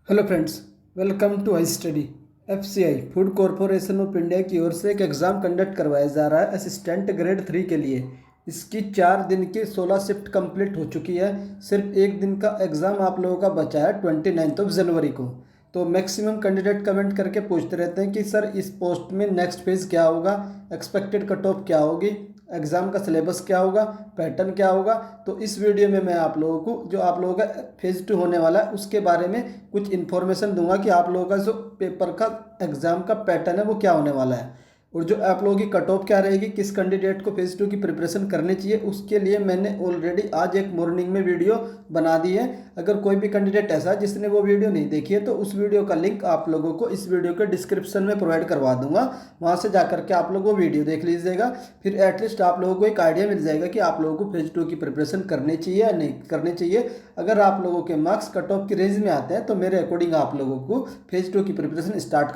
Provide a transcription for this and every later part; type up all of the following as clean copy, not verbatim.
Hello friends, welcome to I study. FCI food corporation of India की ओर से एक एग्ज़ाम कंडक्ट करवाया जा रहा है असिस्टेंट ग्रेड 3 के लिए। इसकी 4 दिन की 16 शिफ्ट कंप्लीट हो चुकी है। सिर्फ एक दिन का एग्ज़ाम आप लोगों का बचा है 29 जनवरी को। तो मैक्सिमम कैंडिडेट कमेंट करके पूछते रहते हैं कि सर इस पोस्ट में नेक्स्ट फेज़ क्या होगा, एक्सपेक्टेड कट ऑफ क्या होगी, एग्ज़ाम का सिलेबस क्या होगा, पैटर्न क्या होगा। तो इस वीडियो में मैं आप लोगों को जो आप लोगों का फेज़ 2 होने वाला है उसके बारे में कुछ इन्फॉर्मेशन दूंगा कि आप लोगों का जो पेपर का एग्ज़ाम का पैटर्न है वो क्या होने वाला है और जो आप लोगों की कट ऑफ क्या रहेगी, किस कैंडिडेट को फेज़ 2 की प्रिपरेशन करनी चाहिए। उसके लिए मैंने ऑलरेडी आज एक मॉर्निंग में वीडियो बना दी है। अगर कोई भी कैंडिडेट ऐसा है जिसने वो वीडियो नहीं देखी है तो उस वीडियो का लिंक आप लोगों को इस वीडियो के डिस्क्रिप्शन में प्रोवाइड करवा दूंगा। वहाँ से जा करके आप लोग वो वीडियो देख लीजिएगा। फिर एटलीस्ट आप लोगों को एक आइडिया मिल जाएगा कि आप लोगों को फेज़ 2 की प्रिपरेशन करनी चाहिए या नहीं करनी चाहिए। अगर आप लोगों के मार्क्स कट ऑफ की रेंज में आते हैं तो मेरे अकॉर्डिंग आप लोगों को फेज़ 2 की प्रिपरेशन स्टार्ट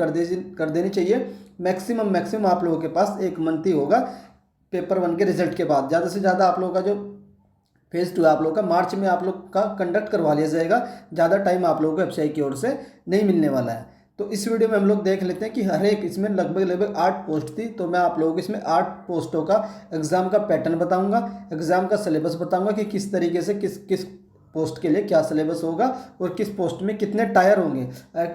कर देनी चाहिए। मैक्सिमम आप लोगों के पास एक मंथ ही होगा पेपर 1 के रिजल्ट के बाद। ज़्यादा से ज़्यादा आप लोगों का जो फेज़ 2 आप लोग का मार्च में आप लोग का कंडक्ट करवा लिया जाएगा। ज़्यादा टाइम आप लोगों को एफसीआई की ओर से नहीं मिलने वाला है। तो इस वीडियो में हम लोग देख लेते हैं कि हर एक इसमें लगभग 8 पोस्ट थी। तो मैं आप लोगों को इसमें 8 पोस्टों का एग्ज़ाम का पैटर्न बताऊंगा, एग्ज़ाम का सिलेबस बताऊंगा कि किस तरीके से किस किस पोस्ट के लिए क्या सिलेबस होगा और किस पोस्ट में कितने टायर होंगे।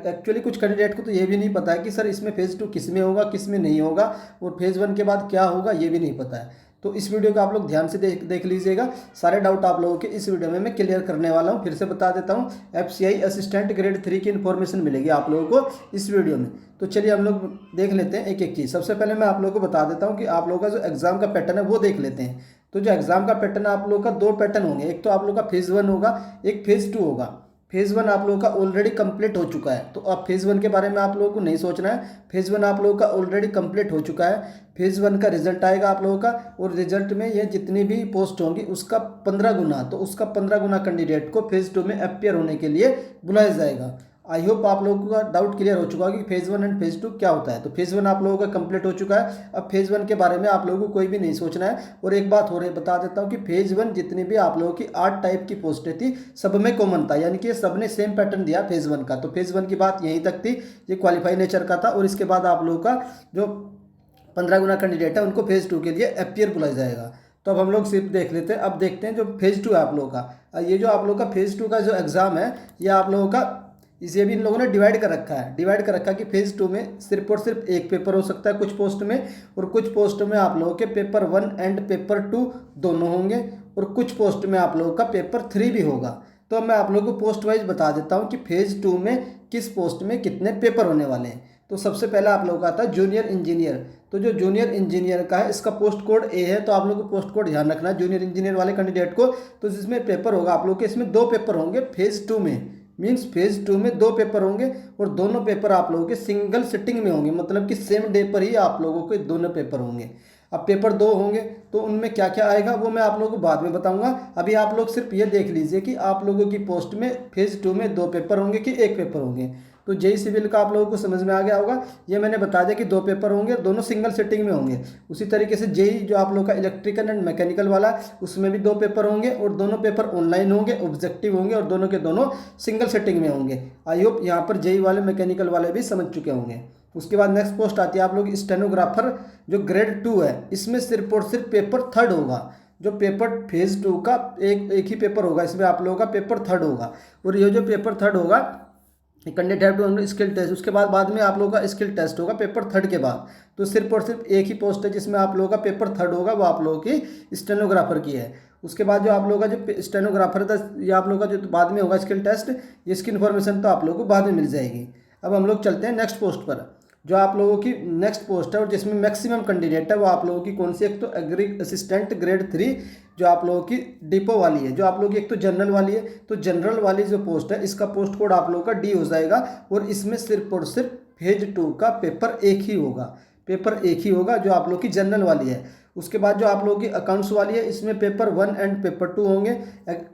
एक्चुअली कुछ कैंडिडेट को तो ये भी नहीं पता है कि सर इसमें फेज़ 2 किस में होगा, किस में नहीं होगा और फेज़ 1 के बाद क्या होगा ये भी नहीं पता है। तो इस वीडियो को आप लोग ध्यान से देख लीजिएगा। सारे डाउट आप लोगों के इस वीडियो में मैं क्लियर करने वाला हूँ। फिर से बता देता हूँ, एफसीआई असिस्टेंट ग्रेड 3 की इन्फॉर्मेशन मिलेगी आप लोगों को इस वीडियो में। तो चलिए हम लोग देख लेते हैं एक एक चीज़। सबसे पहले मैं आप लोगों को बता देता हूँ कि आप लोगों का जो एग्ज़ाम का पैटर्न है वो देख लेते हैं। तो जो एग्ज़ाम का पैटर्न है आप लोगों का 2 पैटर्न होंगे। एक तो आप लोगों का फेज़ 1 होगा, एक फेज़ 2 होगा। फेज़ 1 आप लोगों का ऑलरेडी कंप्लीट हो चुका है तो अब फेज़ 1 के बारे में आप लोगों को नहीं सोचना है। फेज़ 1 आप लोगों का ऑलरेडी कंप्लीट हो चुका है। फेज़ 1 का रिजल्ट आएगा आप लोगों का और रिजल्ट में ये जितनी भी पोस्ट होंगी उसका 15 गुना, तो उसका 15 गुना कैंडिडेट को फेज़ 2 में अपियर होने के लिए बुलाया जाएगा। आई होप आप लोगों का डाउट क्लियर हो चुका है कि फेज़ 1 एंड फेज़ 2 क्या होता है। तो फेज़ 1 आप लोगों का कंप्लीट हो चुका है। अब फेज़ 1 के बारे में आप लोगों को कोई भी नहीं सोचना है। और एक बात हो रही बता देता हूँ कि फेज़ 1 जितनी भी आप लोगों की 8 टाइप की पोस्टें थी सब में कॉमन था, यानी कि सब ने सेम पैटर्न दिया फेज़ 1 का। तो फेज़ 1 की बात यहीं तक थी, ये क्वालिफाई नेचर का था। और इसके बाद आप लोगों का जो 15 गुना कैंडिडेट है उनको फेज़ 2 के लिए अपियर बुलाया जाएगा। तो अब हम लोग सिर्फ देख लेते हैं। अब देखते हैं जो फेज़ 2 है आप लोगों का। ये जो आप लोगों का फेज़ 2 का जो एग्ज़ाम है ये आप लोगों का इसे भी इन लोगों ने डिवाइड कर रखा है। कि फेज़ 2 में सिर्फ और सिर्फ एक पेपर हो सकता है कुछ पोस्ट में, और कुछ पोस्ट में आप लोगों के पेपर 1 एंड पेपर 2 दोनों होंगे, और कुछ पोस्ट में आप लोगों का पेपर 3 भी होगा। तो अब मैं आप लोगों को पोस्ट वाइज बता देता हूँ कि फेज़ 2 में किस पोस्ट में कितने पेपर होने वाले हैं। तो सबसे पहला आप लोगों का आता है जूनियर इंजीनियर। तो जो जूनियर इंजीनियर का है इसका पोस्ट कोड ए है, तो आप लोगों को पोस्ट कोड ध्यान रखना है जूनियर इंजीनियर वाले कैंडिडेट को। तो जिसमें पेपर होगा आप लोगों के, इसमें 2 पेपर होंगे फेज़ 2 में। मीन्स फेज़ 2 में 2 पेपर होंगे और दोनों पेपर आप लोगों के सिंगल सिटिंग में होंगे, मतलब कि सेम डे पर ही आप लोगों के दोनों पेपर होंगे। अब पेपर 2 होंगे तो उनमें क्या क्या आएगा वो मैं आप लोगों को बाद में बताऊंगा। अभी आप लोग सिर्फ ये देख लीजिए कि आप लोगों की पोस्ट में फेज़ 2 में 2 पेपर होंगे कि 1 पेपर होंगे। तो जेई सिविल का आप लोगों को समझ में आ गया होगा। ये मैंने बता दिया कि 2 पेपर होंगे, दोनों सिंगल सिटिंग में होंगे। उसी तरीके से जेई जो आप लोग का इलेक्ट्रिकल एंड मैकेनिकल वाला उसमें भी 2 पेपर होंगे और दोनों पेपर ऑनलाइन होंगे, ऑब्जेक्टिव होंगे और दोनों के दोनों सिंगल सिटिंग में होंगे। आई होप यहाँ पर जेई वाले मैकेनिकल वाले भी समझ चुके होंगे। उसके बाद नेक्स्ट पोस्ट आती है आप लोग स्टेनोग्राफर जो ग्रेड 2 है। इसमें सिर्फ और सिर्फ पेपर 3rd होगा। जो पेपर फेज़ 2 का एक ही पेपर होगा, इसमें आप लोगों का पेपर 3rd होगा। और ये जो पेपर 3rd होगा कैंडिडेट टू स्किल टेस्ट, उसके बाद में आप लोगों का स्किल टेस्ट होगा पेपर 3rd के बाद। तो सिर्फ और सिर्फ एक ही पोस्ट है जिसमें आप लोगों का पेपर 3rd होगा, वो आप लोगों की स्टेनोग्राफर की है। उसके बाद जो आप लोगों का जो स्टेनोग्राफर था ये आप लोगों का जो बाद में होगा स्किल टेस्ट, इसकी इन्फॉर्मेशन तो आप लोगों को बाद में मिल जाएगी। अब हम लोग चलते हैं नेक्स्ट पोस्ट पर। जो आप लोगों की नेक्स्ट पोस्ट है और जिसमें मैक्सिमम कैंडिडेट है वो आप लोगों की कौन सी, एक तो एग्री असिस्टेंट ग्रेड 3 जो आप लोगों की डिपो वाली है। जो आप लोगों की एक तो जनरल वाली है, तो जनरल वाली जो पोस्ट है इसका पोस्ट कोड आप लोगों का डी हो जाएगा। और इसमें सिर्फ और सिर्फ फेज़ 2 का पेपर एक ही होगा, पेपर एक ही होगा जो आप लोग की जनरल वाली है। उसके बाद जो आप लोगों की अकाउंट्स वाली है इसमें पेपर 1 एंड पेपर 2 होंगे।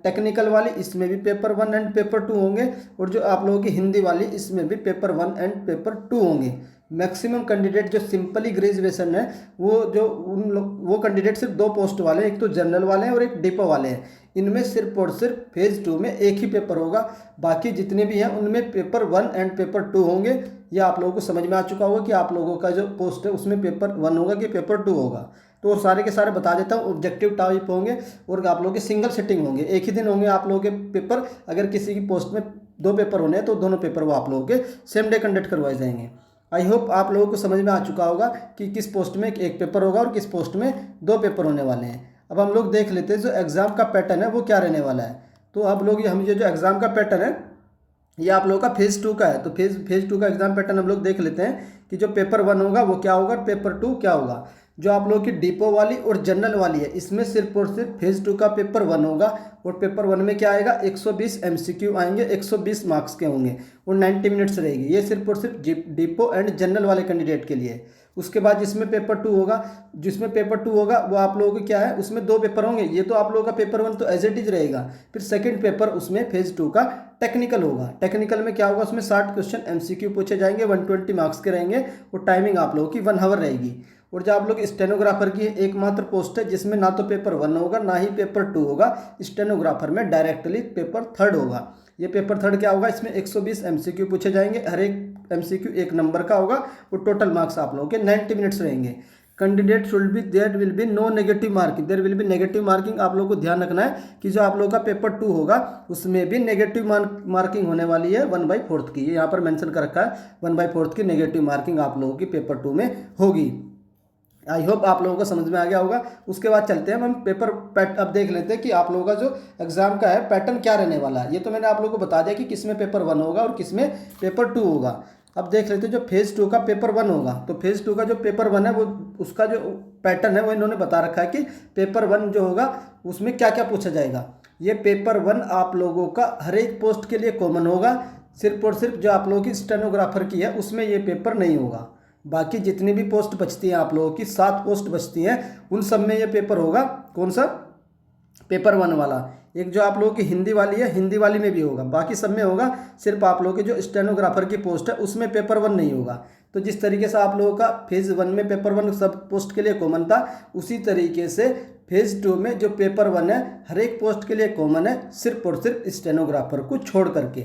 टेक्निकल वाली इसमें भी पेपर 1 एंड पेपर 2 होंगे। और जो आप लोगों की हिंदी वाली इसमें भी पेपर 1 एंड पेपर 2 होंगे। मैक्सिमम कैंडिडेट जो सिंपली ग्रेजुएशन है वो जो उन लोग वो कैंडिडेट सिर्फ 2 पोस्ट वाले हैं, एक तो जनरल वाले हैं और एक डिपो वाले हैं। इनमें सिर्फ और सिर्फ फेज़ 2 में एक ही पेपर होगा, बाकी जितने भी हैं उनमें पेपर 1 एंड पेपर 2 होंगे। ये आप लोगों को समझ में आ चुका होगा कि आप लोगों का जो पोस्ट है उसमें पेपर 1 होगा कि पेपर 2 होगा। तो सारे के सारे बता देता हूँ, ऑब्जेक्टिव टाइप होंगे और आप लोगों के सिंगल सिटिंग होंगे, एक ही दिन होंगे आप लोगों के पेपर। अगर किसी की पोस्ट में 2 पेपर होने हैं तो दोनों पेपर वो आप लोगों के सेम डे कंडक्ट करवाए जाएंगे। आई होप आप लोगों को समझ में आ चुका होगा कि किस पोस्ट में एक पेपर होगा और किस पोस्ट में 2 पेपर होने वाले हैं। अब हम लोग देख लेते हैं जो एग्ज़ाम का पैटर्न है वो क्या रहने वाला है। तो अब लोग हम ये जो एग्ज़ाम का पैटर्न है ये आप लोगों का फेज़ 2 का है। तो फेज़ 2 का एग्ज़ाम पैटर्न हम लोग देख लेते हैं कि जो पेपर 1 होगा वो क्या होगा, पेपर 2 क्या होगा। जो आप लोगों की डिपो वाली और जनरल वाली है इसमें सिर्फ और सिर्फ फेज़ 2 का पेपर 1 होगा और पेपर 1 में क्या आएगा, 120 MCQ आएंगे, 120 मार्क्स के होंगे और 90 मिनट्स रहेगी। ये सिर्फ और सिर्फ डिपो एंड जनरल वाले कैंडिडेट के लिए। उसके बाद जिसमें पेपर 2 होगा, जिसमें पेपर 2 होगा वो आप लोगों को क्या है, उसमें 2 पेपर होंगे। ये तो आप लोगों का पेपर 1 तो एज इट इज रहेगा, फिर सेकंड पेपर उसमें फेज़ 2 का टेक्निकल होगा। टेक्निकल में क्या होगा, उसमें 60 क्वेश्चन MCQ पूछे जाएंगे, 120 मार्क्स के रहेंगे और टाइमिंग आप लोगों की 1 आवर रहेगी। और जो आप लोग स्टेनोग्राफर की एकमात्र पोस्ट है जिसमें ना तो पेपर 1 होगा ना ही पेपर 2 होगा, स्टेनोग्राफर में डायरेक्टली पेपर 3 होगा। ये पेपर 3 क्या होगा, इसमें 120 MCQ पूछे जाएंगे, हर एक MCQ 1 नंबर का होगा और टोटल मार्क्स आप लोगों के 90 मिनट्स रहेंगे। Candidate should be there will be no negative marking, there will be negative marking. आप लोगों को ध्यान रखना है कि जो आप लोगों का पेपर 2 होगा उसमें भी नेगेटिव मार्किंग होने वाली है 1/4 की। ये यहाँ पर मेंशन कर रखा है 1/4 की नेगेटिव मार्किंग आप लोगों की पेपर 2 में होगी। आई होप आप लोगों को समझ में आ गया होगा। उसके बाद चलते हैं हम अब देख लेते हैं कि आप लोगों का जो एग्जाम का है पैटर्न क्या रहने वाला है। ये तो मैंने आप लोगों को बता दिया कि किस में पेपर 1 होगा और किस में पेपर 2 होगा। अब देख लेते हैं जो फेज़ 2 का पेपर 1 होगा। तो फेज़ 2 का जो पेपर 1 है वो उसका जो पैटर्न है वो इन्होंने बता रखा है कि पेपर 1 जो होगा उसमें क्या क्या पूछा जाएगा। ये पेपर 1 आप लोगों का हर एक पोस्ट के लिए कॉमन होगा, सिर्फ और सिर्फ जो आप लोगों की स्टेनोग्राफर की है उसमें ये पेपर नहीं होगा। बाकी जितनी भी पोस्ट बचती हैं आप लोगों की 7 पोस्ट बचती हैं उन सब में ये पेपर होगा। कौन सा, पेपर 1 वाला। एक जो आप लोगों की हिंदी वाली है, हिंदी वाली में भी होगा, बाकी सब में होगा। सिर्फ आप लोगों की जो स्टेनोग्राफर की पोस्ट है उसमें पेपर 1 नहीं होगा। तो जिस तरीके से आप लोगों का फेज़ 1 में पेपर 1 सब पोस्ट के लिए कॉमन था, उसी तरीके से फेज़ 2 में जो पेपर 1 है हर एक पोस्ट के लिए कॉमन है, सिर्फ और सिर्फ स्टेनोग्राफर को छोड़ करके।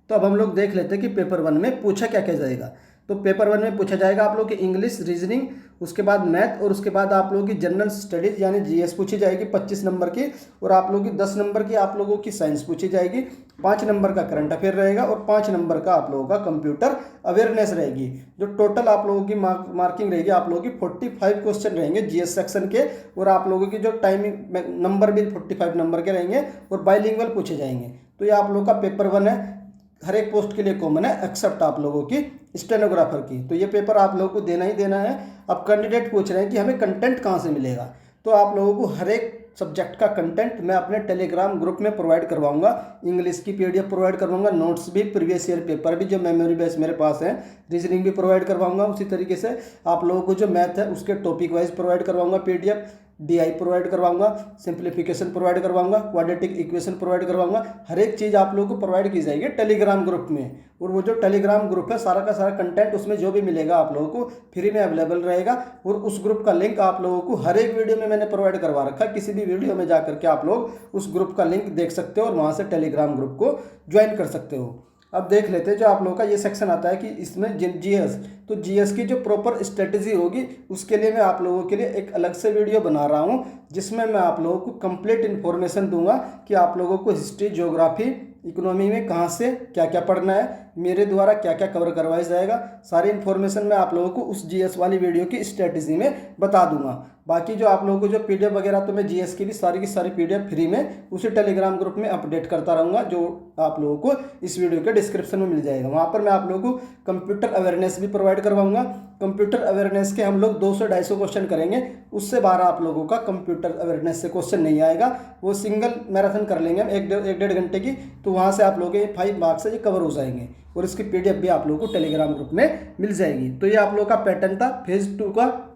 तो अब हम लोग देख लेते हैं कि पेपर 1 में पूछा क्या क्या जाएगा। तो पेपर 1 में पूछा जाएगा आप लोग की इंग्लिश, रीजनिंग, उसके बाद मैथ और उसके बाद आप लोगों की जनरल स्टडीज़ यानी GS पूछी जाएगी 25 नंबर की, और आप लोगों की 10 नंबर की आप लोगों की साइंस पूछी जाएगी, 5 नंबर का करंट अफेयर रहेगा और 5 नंबर का आप लोगों का कंप्यूटर अवेयरनेस रहेगी। जो टोटल आप लोगों की मार्किंग रहेगी, आप लोगों की 45 क्वेश्चन रहेंगे GS सेक्शन के, और आप लोगों की जो टाइमिंग नंबर भी 45 नंबर के रहेंगे और बाइलिंगुअल पूछे जाएंगे। तो ये आप लोगों का पेपर 1 है, हर एक पोस्ट के लिए कॉमन है एक्सेप्ट आप लोगों की स्टेनोग्राफर की। तो ये पेपर आप लोगों को देना ही देना है। अब कैंडिडेट पूछ रहे हैं कि हमें कंटेंट कहाँ से मिलेगा। तो आप लोगों को हर एक सब्जेक्ट का कंटेंट मैं अपने टेलीग्राम ग्रुप में प्रोवाइड करवाऊंगा। इंग्लिश की PDF प्रोवाइड करवाऊंगा, नोट्स भी, प्रीवियस ईयर पेपर भी जो मेमोरी बेस मेरे पास है, रीजनिंग भी प्रोवाइड करवाऊंगा। उसी तरीके से आप लोगों को जो मैथ है उसके टॉपिक वाइज प्रोवाइड करवाऊंगा PDF, DI प्रोवाइड करवाऊंगा, सिंप्लीफिकेशन प्रोवाइड करवाऊंगा, क्वाड्रेटिक इक्वेशन प्रोवाइड करवाऊंगा। हर एक चीज़ आप लोगों को प्रोवाइड की जाएगी टेलीग्राम ग्रुप में। और वो जो टेलीग्राम ग्रुप है सारा का सारा कंटेंट उसमें जो भी मिलेगा आप लोगों को फ्री में अवेलेबल रहेगा। और उस ग्रुप का लिंक आप लोगों को हर एक वीडियो में मैंने प्रोवाइड करवा रखा है। किसी भी वीडियो में जाकर के आप लोग उस ग्रुप का लिंक देख सकते हो और वहाँ से टेलीग्राम ग्रुप को ज्वाइन कर सकते हो। अब देख लेते हैं जो आप लोगों का ये सेक्शन आता है कि इसमें GS, तो GS की जो प्रॉपर स्ट्रेटजी होगी उसके लिए मैं आप लोगों के लिए एक अलग से वीडियो बना रहा हूँ, जिसमें मैं आप लोगों को कंप्लीट इन्फॉर्मेशन दूंगा कि आप लोगों को हिस्ट्री, ज्योग्राफी, इकोनॉमी में कहाँ से क्या क्या पढ़ना है, मेरे द्वारा क्या क्या कवर करवाया जाएगा। सारी इन्फॉर्मेशन मैं आप लोगों को उस GS वाली वीडियो की स्ट्रेटजी में बता दूंगा। बाकी जो आप लोगों को जो PDF वगैरह तो मैं GS की सारी PDF फ्री में उसी टेलीग्राम ग्रुप में अपडेट करता रहूँगा, जो आप लोगों को इस वीडियो के डिस्क्रिप्शन में मिल जाएगा। वहाँ पर मैं आप लोगों को कंप्यूटर अवेयरनेस भी प्रोवाइड करवाऊँगा। कंप्यूटर अवेयरनेस के हम लोग 200-250 क्वेश्चन करेंगे, उससे 12 आप लोगों का कंप्यूटर अवेयरनेस से क्वेश्चन नहीं आएगा। वो सिंगल मैराथन कर लेंगे हम 1-1.5 घंटे की, तो वहाँ से आप लोगों के 5 मार्क्स से ये कवर हो जाएंगे और इसकी PDF भी आप लोगों को टेलीग्राम ग्रुप में मिल जाएगी। तो ये आप लोगों का पैटर्न था फेज़ 2 का,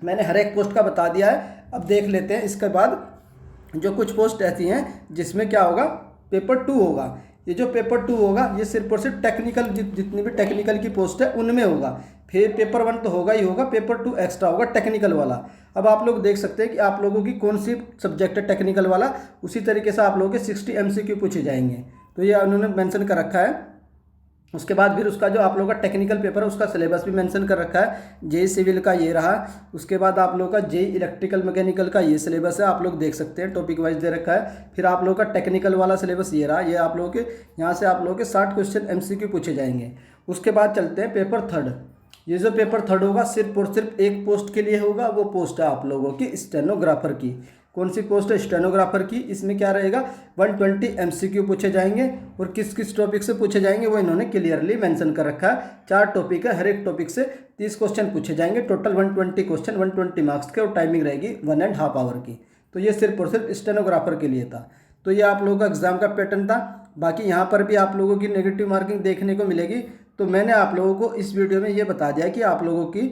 मैंने हर एक पोस्ट का बता दिया है। अब देख लेते हैं इसके बाद जो कुछ पोस्ट ऐसी हैं जिसमें क्या होगा, पेपर 2 होगा। ये जो पेपर 2 होगा ये सिर्फ और सिर्फ टेक्निकल, जितनी भी टेक्निकल की पोस्ट है उनमें होगा। फिर पेपर 1 तो होगा ही होगा, पेपर 2 एक्स्ट्रा होगा टेक्निकल वाला। अब आप लोग देख सकते हैं कि आप लोगों की कौन सी सब्जेक्ट है टेक्निकल वाला, उसी तरीके से आप लोगों के 60 MCQ पूछे जाएंगे। तो ये उन्होंने मेंशन कर रखा है। उसके बाद फिर उसका जो आप लोगों का टेक्निकल पेपर है उसका सिलेबस भी मेंशन कर रखा है। जेई सिविल का ये रहा। उसके बाद आप लोगों का जेई इलेक्ट्रिकल मैकेनिकल का ये सिलेबस है, आप लोग देख सकते हैं टॉपिक वाइज दे रखा है। फिर आप लोगों का टेक्निकल वाला सिलेबस ये रहा। ये आप लोगों के यहाँ से आप लोगों के 60 क्वेश्चन MCQ पूछे जाएंगे। उसके बाद चलते हैं पेपर 3। ये जो पेपर 3 होगा सिर्फ और सिर्फ एक पोस्ट के लिए होगा, वो पोस्ट है आप लोगों की स्टेनोग्राफर की। कौन सी पोस्ट है? स्टेनोग्राफर की। इसमें क्या रहेगा, 120 MCQ पूछे जाएंगे और किस किस टॉपिक से पूछे जाएंगे वो इन्होंने क्लियरली मेंशन कर रखा है। 4 टॉपिक है, हर एक टॉपिक से 30 क्वेश्चन पूछे जाएंगे। टोटल 120 क्वेश्चन 120 मार्क्स के और टाइमिंग रहेगी 1.5 आवर की। तो ये सिर्फ और सिर्फ स्टेनोग्राफर के लिए था। तो ये आप लोगों का एग्जाम का पैटर्न था। बाकी यहाँ पर भी आप लोगों की नेगेटिव मार्किंग देखने को मिलेगी। तो मैंने आप लोगों को इस वीडियो में ये बता दिया कि आप लोगों की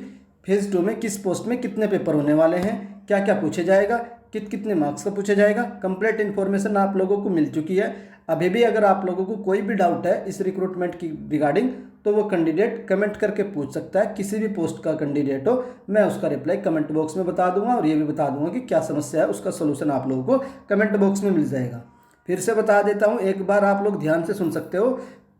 फेज़ 2 में किस पोस्ट में कितने पेपर होने वाले हैं, क्या क्या पूछे जाएगा, कितने मार्क्स का पूछा जाएगा। कंप्लीट इन्फॉर्मेशन आप लोगों को मिल चुकी है। अभी भी अगर आप लोगों को कोई भी डाउट है इस रिक्रूटमेंट की रिगार्डिंग, तो वो कैंडिडेट कमेंट करके पूछ सकता है। किसी भी पोस्ट का कैंडिडेट हो, मैं उसका रिप्लाई कमेंट बॉक्स में बता दूंगा और ये भी बता दूंगा कि क्या समस्या है, उसका सोल्यूशन आप लोगों को कमेंट बॉक्स में मिल जाएगा। फिर से बता देता हूँ, एक बार आप लोग ध्यान से सुन सकते हो।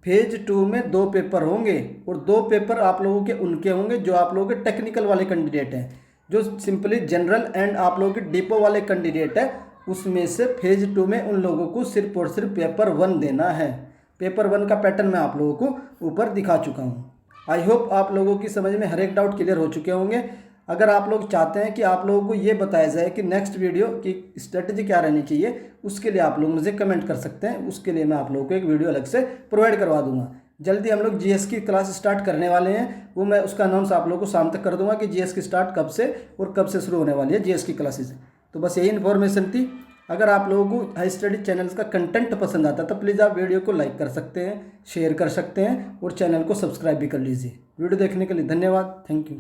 फेज 2 में 2 पेपर होंगे और 2 पेपर आप लोगों के उनके होंगे जो आप लोगों के टेक्निकल वाले कैंडिडेट हैं। जो सिंपली जनरल एंड आप लोगों के डिपो वाले कैंडिडेट है, उसमें से फेज 2 में उन लोगों को सिर्फ और सिर्फ पेपर 1 देना है। पेपर 1 का पैटर्न मैं आप लोगों को ऊपर दिखा चुका हूँ। आई होप आप लोगों की समझ में हर एक डाउट क्लियर हो चुके होंगे। अगर आप लोग चाहते हैं कि आप लोगों को ये बताया जाए कि नेक्स्ट वीडियो की स्ट्रेटजी क्या रहनी चाहिए, उसके लिए आप लोग मुझे कमेंट कर सकते हैं। उसके लिए मैं आप लोगों को एक वीडियो अलग से प्रोवाइड करवा दूंगा। जल्दी हम लोग जीएस की क्लास स्टार्ट करने वाले हैं, वो मैं उसका अनाउंस आप लोगों को शाम तक कर दूंगा कि जीएस की स्टार्ट कब से और कब से शुरू होने वाली है जीएस की क्लासेस। तो बस यही इन्फॉर्मेशन थी। अगर आप लोगों को हाई स्टडी चैनल्स का कंटेंट पसंद आता है तो प्लीज़ आप वीडियो को लाइक कर सकते हैं, शेयर कर सकते हैं और चैनल को सब्सक्राइब भी कर लीजिए। वीडियो देखने के लिए धन्यवाद। Thank you.